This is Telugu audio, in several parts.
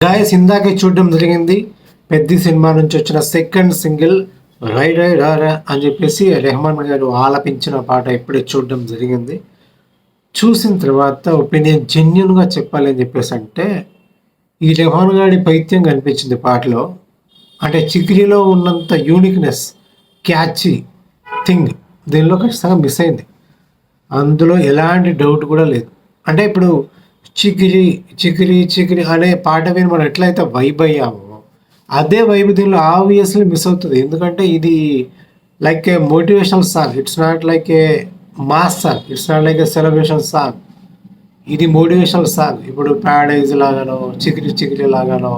గాయస్ ఇందాకే చూడడం జరిగింది. పెద్ద సినిమా నుంచి వచ్చిన సెకండ్ సింగిల్ రై రై రా రా అని చెప్పేసి రెహమాన్ గారు ఆలపించిన పాట ఇప్పుడే చూడడం జరిగింది. చూసిన తర్వాత ఒపీనియన్ జెన్యున్గా చెప్పాలి అని చెప్పేసి అంటే ఈ రెహమాన్ గారి పైత్యం కనిపించింది పాటలో. అంటే చిక్రీలో ఉన్నంత యూనిక్నెస్, క్యాచీ థింగ్ దీనిలో ఖచ్చితంగా మిస్ అయింది. అందులో ఎలాంటి డౌట్ కూడా లేదు. అంటే ఇప్పుడు చికిరి చికిరి చికిరి అనే పాట విని మనం ఎట్లయితే వైబ్ అయ్యామో అదే వైబ్ దీనిలో ఆబ్వియస్లీ మిస్ అవుతుంది. ఎందుకంటే ఇది like A motivational song, it's not like A mass song, it's not like A celebration song. ఇది మోటివేషనల్ సాంగ్. ఇప్పుడు ప్యారడైజ్ లాగానో చికిరి చికిరి లాగానో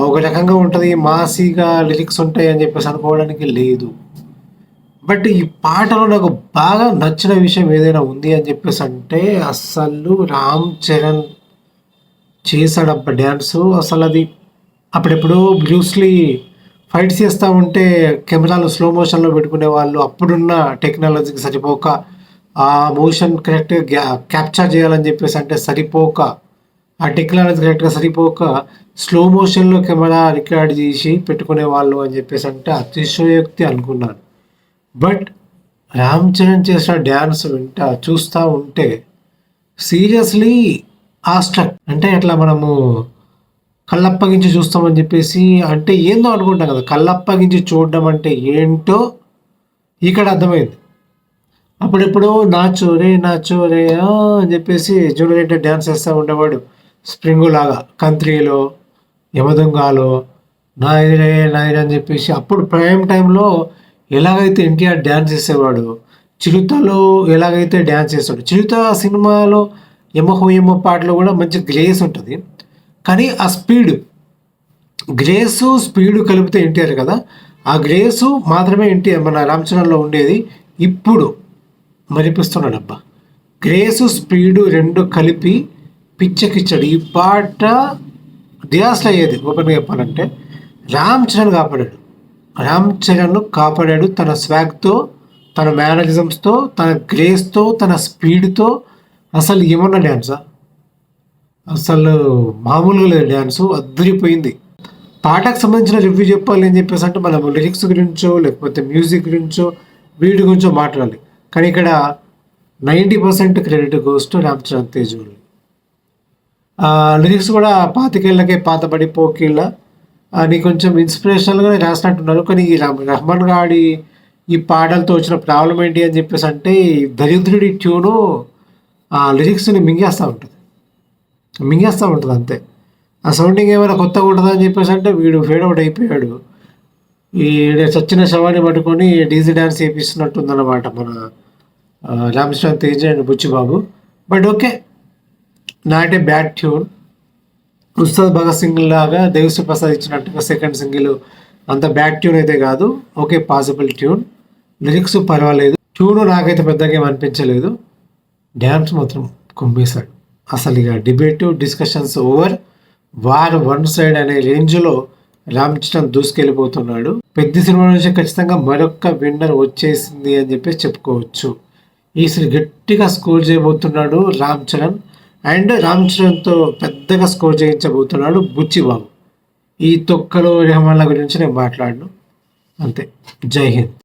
ఒక రకంగా ఉంటుంది, మాసీగా లిరిక్స్ ఉంటాయి అని చెప్పేసి అనుకోవడానికి లేదు. బట్ ఈ పాటలో నాకు బాగా నచ్చిన విషయం ఏదైనా ఉంది అని చెప్పేసి అంటే అస్సలు రామ్ చరణ్ చేశాడబ్బ డ్యాన్సు. అసలు అది అప్పుడెప్పుడో బ్రూస్లీ ఫైట్స్ చేస్తూ ఉంటే కెమెరాలు స్లో మోషన్లో పెట్టుకునే వాళ్ళు. అప్పుడున్న టెక్నాలజీకి సరిపోక ఆ మోషన్ కరెక్ట్గా క్యాప్చర్ చేయాలని చెప్పేసి అంటే సరిపోక, ఆ టెక్నాలజీ కరెక్ట్గా సరిపోక స్లో మోషన్లో కెమెరా రికార్డ్ చేసి పెట్టుకునే వాళ్ళు అని చెప్పేసి అంటే అతిశయోక్తి అనుకున్నాను. బట్ రామ్ చరణ్ చేసిన డ్యాన్స్ చూస్తూ ఉంటే సీరియస్లీ ఆస్ట్రక్. అంటే అట్లా మనము కళ్ళప్పగించి చూస్తామని చెప్పేసి అంటే ఏందో అనుకుంటాం కదా, కళ్ళప్పగించి చూడడం అంటే ఏంటో ఇక్కడ అర్థమైంది. అప్పుడెప్పుడు నాచోరే నాచోరే అని చెప్పేసి జూనియర్ డ్యాన్స్ చేస్తూ ఉండేవాడు. స్ప్రింగు లాగా కంత్రీలో, యమదొంగలో నాయరే నాయరే అని చెప్పేసి అప్పుడు ప్రైమ్ టైంలో ఎలాగైతే ఎన్టీఆర్ డ్యాన్స్ చేసేవాడు, చిరుతలో ఎలాగైతే డ్యాన్స్ చేస్తాడు. చిరుత సినిమాలో యమహో యమ పాటలో కూడా మంచి గ్రేస్ ఉంటుంది. కానీ ఆ గ్రేసు స్పీడు కలిపితే ఎన్టీఆర్ కదా, ఆ గ్రేసు మాత్రమే ఎన్టీఆర్ మన రామ్ చరణ్లో ఉండేది. ఇప్పుడు మరిపిస్తున్నాడు అబ్బా. గ్రేసు స్పీడు రెండు కలిపి పిచ్చకిచ్చాడు. ఈ పాట దియాస్లో అయ్యేది ఓపెన్గా చెప్పాలంటే. రామ్ చరణ్ కాపాడాడు తన స్వాగ్తో, తన మేనరిజమ్స్తో, తన గ్రేస్తో, తన స్పీడ్తో. అసలు ఏమన్నా డ్యాన్సా, అసలు మామూలుగా లేదు డ్యాన్సు, అద్దరిపోయింది. పాటకు సంబంధించిన రివ్యూ చెప్పాలి అని చెప్పేసి అంటే మనం లిరిక్స్ గురించో లేకపోతే మ్యూజిక్ గురించో వీటి గురించో మాట్లాడాలి. కానీ ఇక్కడ 90% credit goes to Ram Charan Tej. Lyrics కూడా పాతికేళ్ళకే పాతబడి పోకీళ్ళ అని కొంచెం ఇన్స్పిరేషనల్గానే రాసినట్టున్నారు. కానీ ఈ రెహమాన్ గాడి ఈ పాటలతో వచ్చిన ప్రాబ్లం ఏంటి అని చెప్పేసి అంటే దరిద్రుడి ట్యూను ఆ లిరిక్స్ని మింగేస్తూ ఉంటుంది అంతే. ఆ సౌండింగ్ ఏమైనా కొత్తగా ఉంటుందా అని చెప్పేసి అంటే వీడు ఫేడ్ అవుట్ అయిపోయాడు. ఈ చచ్చిన శవాన్ని పట్టుకొని డీజీ డ్యాన్స్ చేపిస్తున్నట్టుందన్నమాట మన Ram Charan Tej and Buchibabu. But okay, not a bad tune. Ustaad Bhagat Singh లాగా దేవిశ్రీ ప్రసాద్ ఇచ్చినట్టుగా సెకండ్ సింగిల్ అంత బ్యాడ్ ట్యూన్ అయితే కాదు. Okay, possible tune. లిరిక్స్ పర్వాలేదు. ట్యూన్ నాకైతే పెద్దగా ఏం అనిపించలేదు. డ్యాన్స్ మాత్రం కుమ్మేశాడు. అసలు ఇక debate discussions over, war one side అనే రేంజ్లో రామ్ చరణ్ దూసుకెళ్ళిపోతున్నాడు. పెద్ద సినిమా నుంచి ఖచ్చితంగా మరొక విన్నర్ వచ్చేసింది అని చెప్పేసి చెప్పుకోవచ్చు. ఈసారి గట్టిగా స్కోర్ చేయబోతున్నాడు రామ్ చరణ్. అండ్ రామ్ చరణ్తో పెద్దగా స్కోర్ చేయించబోతున్నాడు బుచ్చిబాబు. ఈ తొక్కలో రెహమాన్ల గురించి నేను మాట్లాడను. అంతే. జై హింద్.